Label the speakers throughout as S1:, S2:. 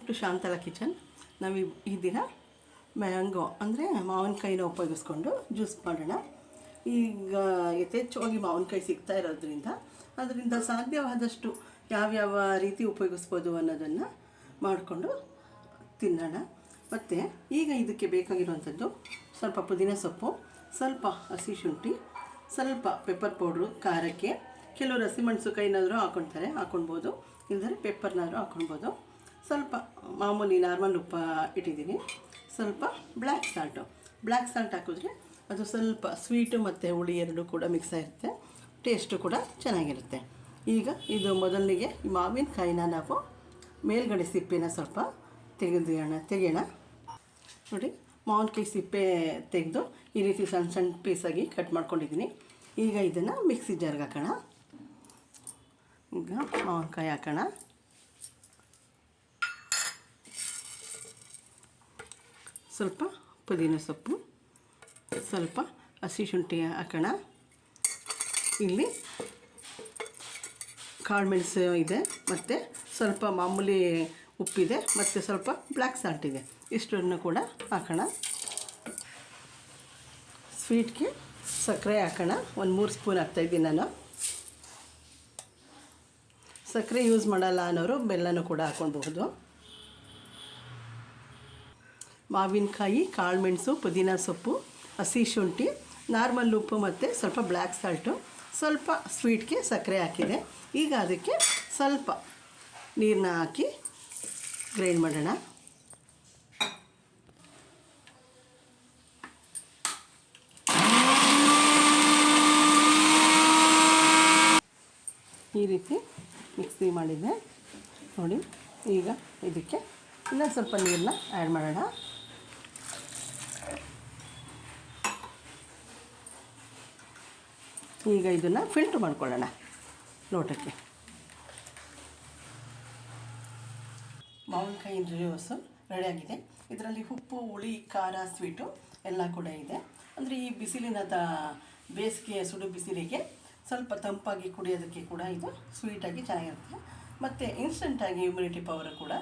S1: Welcome to Shantala kitchen. ನಾವು ಈ ದಿನ ಮ್ಯಾಂಗೋ ಅಂದರೆ ಮಾವಿನಕಾಯಿನ ಉಪಯೋಗಿಸ್ಕೊಂಡು ಜ್ಯೂಸ್ ಮಾಡೋಣ. ಈಗ ಯಥೇಚ್ಛವಾಗಿ ಮಾವಿನಕಾಯಿ ಸಿಗ್ತಾ ಇರೋದ್ರಿಂದ ಅದರಿಂದ ಸಾಧ್ಯವಾದಷ್ಟು ಯಾವ್ಯಾವ ರೀತಿ ಉಪಯೋಗಿಸ್ಬೋದು ಅನ್ನೋದನ್ನು ಮಾಡಿಕೊಂಡು ತಿನ್ನೋಣ. ಮತ್ತು ಈಗ ಇದಕ್ಕೆ ಬೇಕಾಗಿರುವಂಥದ್ದು ಸ್ವಲ್ಪ ಪುದೀನ ಸೊಪ್ಪು, ಸ್ವಲ್ಪ ಹಸಿ ಶುಂಠಿ, ಸ್ವಲ್ಪ ಪೆಪ್ಪರ್ ಪೌಡ್ರು ಖಾರಕ್ಕೆ. ಕೆಲವರು ಹಸಿಮೆಣಸುಕಾಯಿನಾದರೂ ಹಾಕ್ಕೊಳ್ಬೋದು, ಇಲ್ಲದ್ರೆ ಪೆಪ್ಪರ್ನಾದರೂ ಹಾಕ್ಕೊಳ್ಬೋದು. ಸ್ವಲ್ಪ ಮಾಮೂಲಿ ನಾರ್ಮಲ್ ಉಪ್ಪು ಇಟ್ಟಿದ್ದೀನಿ. ಸ್ವಲ್ಪ ಬ್ಲ್ಯಾಕ್ ಸಾಲ್ಟ್ ಹಾಕಿದ್ರೆ ಅದು ಸ್ವಲ್ಪ ಸ್ವೀಟು ಮತ್ತು ಹುಳಿ ಎರಡೂ ಕೂಡ ಮಿಕ್ಸ್ ಆಗಿರುತ್ತೆ, ಟೇಸ್ಟು ಕೂಡ ಚೆನ್ನಾಗಿರುತ್ತೆ. ಈಗ ಇದು ಮೊದಲಿಗೆ ಈ ಮಾವಿನಕಾಯಿನ ನಾವು ಮೇಲ್ಗಡೆ ಸಿಪ್ಪೆನ ಸ್ವಲ್ಪ ತೆಗೆಯೋಣ. ನೋಡಿ, ಮಾವಿನಕಾಯಿ ಸಿಪ್ಪೆ ತೆಗೆದು ಈ ರೀತಿ ಸಣ್ಣ ಸಣ್ಣ ಪೀಸಾಗಿ ಕಟ್ ಮಾಡ್ಕೊಂಡಿದ್ದೀನಿ. ಈಗ ಇದನ್ನು ಮಿಕ್ಸಿ ಜಾರ್ಗೆ ಹಾಕೋಣ. ಈಗ ಮಾವಿನಕಾಯಿ ಹಾಕೋಣ. ಸ್ವಲ್ಪ ಪುದೀನ ಸೊಪ್ಪು, ಸ್ವಲ್ಪ ಹಸಿ ಶುಂಠಿ ಹಾಕೋಣ. ಇಲ್ಲಿ ಕಾಳು ಮೆಣಸು ಇದೆ, ಮತ್ತು ಸ್ವಲ್ಪ ಮಾಮೂಲಿ ಉಪ್ಪಿದೆ, ಮತ್ತು ಸ್ವಲ್ಪ ಬ್ಲ್ಯಾಕ್ ಸಾಲ್ಟ್ ಇದೆ. ಇಷ್ಟನ್ನು ಕೂಡ ಹಾಕೋಣ. ಸ್ವೀಟ್ಗೆ ಸಕ್ಕರೆ ಹಾಕೋಣ. ಒಂದು 3 ಸ್ಪೂನ್ ಹಾಕ್ತಾಯಿದ್ದೀನಿ ನಾನು. ಸಕ್ಕರೆ ಯೂಸ್ ಮಾಡಲ್ಲ ಅನ್ನೋರು ಬೆಲ್ಲನೂ ಕೂಡ ಹಾಕ್ಕೊಳ್ಬಹುದು. ಮಾವಿನಕಾಯಿ, ಕಾಳುಮೆಣಸು, ಪುದೀನ ಸೊಪ್ಪು, ಹಸಿ ಶುಂಠಿ, ನಾರ್ಮಲ್ ಉಪ್ಪು ಮತ್ತು ಸ್ವಲ್ಪ ಬ್ಲ್ಯಾಕ್ ಸಾಲ್ಟು, ಸ್ವಲ್ಪ ಸ್ವೀಟ್ಗೆ ಸಕ್ಕರೆ ಹಾಕಿದೆ. ಈಗ ಅದಕ್ಕೆ ಸ್ವಲ್ಪ ನೀರನ್ನ ಹಾಕಿ ಗ್ರೈಂಡ್ ಮಾಡೋಣ. ಈ ರೀತಿ ಮಿಕ್ಸಿ ಮಾಡಿದ್ದೆ ನೋಡಿ. ಈಗ ಇದಕ್ಕೆ ಇನ್ನೊಂದು ಸ್ವಲ್ಪ ನೀರನ್ನ ಆ್ಯಡ್ ಮಾಡೋಣ. ಈಗ ಇದನ್ನು ಫಿಲ್ಟ್ರ್ ಮಾಡ್ಕೊಳ್ಳೋಣ ಲೋಟಕ್ಕೆ. ಮಾವಿನಕಾಯಿ ಜ್ಯೂಸು ರೆಡಿಯಾಗಿದೆ. ಇದರಲ್ಲಿ ಉಪ್ಪು, ಹುಳಿ, ಖಾರ, ಸ್ವೀಟು ಎಲ್ಲ ಕೂಡ ಇದೆ. ಅಂದರೆ ಈ ಬಿಸಿಲಿನ ಬೇಸಿಗೆಯ ಸುಡು ಬಿಸಿಲಿಗೆ ಸ್ವಲ್ಪ ತಂಪಾಗಿ ಕುಡಿಯೋದಕ್ಕೆ ಕೂಡ ಇದು ಸ್ವೀಟಾಗಿ ಚೆನ್ನಾಗಿರುತ್ತೆ. ಮತ್ತು ಇನ್ಸ್ಟೆಂಟಾಗಿ ಇಮ್ಯುನಿಟಿ ಪವರ್ ಕೂಡ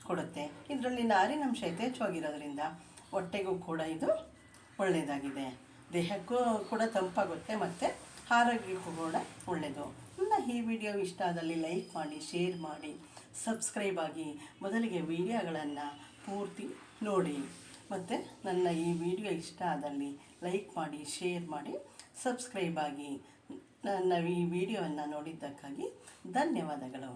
S1: ಕೊಡುತ್ತೆ. ಇದರಲ್ಲಿ ನಾರಿನಂಶ ಯಥೇಚ್ಛವಾಗಿರೋದ್ರಿಂದ ಹೊಟ್ಟೆಗೂ ಕೂಡ ಇದು ಒಳ್ಳೆಯದಾಗಿದೆ. ದೇಹಕ್ಕೂ ಕೂಡ ತಂಪಾಗುತ್ತೆ ಮತ್ತು ಆರೋಗ್ಯಕ್ಕೂ ಕೂಡ ಒಳ್ಳೆಯದು. ನನ್ನ ಈ ವಿಡಿಯೋ ಇಷ್ಟ ಆದಲ್ಲಿ ಲೈಕ್ ಮಾಡಿ, ಶೇರ್ ಮಾಡಿ, ಸಬ್ಸ್ಕ್ರೈಬ್ ಆಗಿ. ಮೊದಲಿಗೆ ವಿಡಿಯೋಗಳನ್ನು ಪೂರ್ತಿ ನೋಡಿ. ಮತ್ತು ನನ್ನ ಈ ವಿಡಿಯೋ ಇಷ್ಟ ಆದಲ್ಲಿ ಲೈಕ್ ಮಾಡಿ, ಶೇರ್ ಮಾಡಿ, ಸಬ್ಸ್ಕ್ರೈಬ್ ಆಗಿ. ನನ್ನ ಈ ವಿಡಿಯೋವನ್ನು ನೋಡಿದ್ದಕ್ಕಾಗಿ ಧನ್ಯವಾದಗಳು.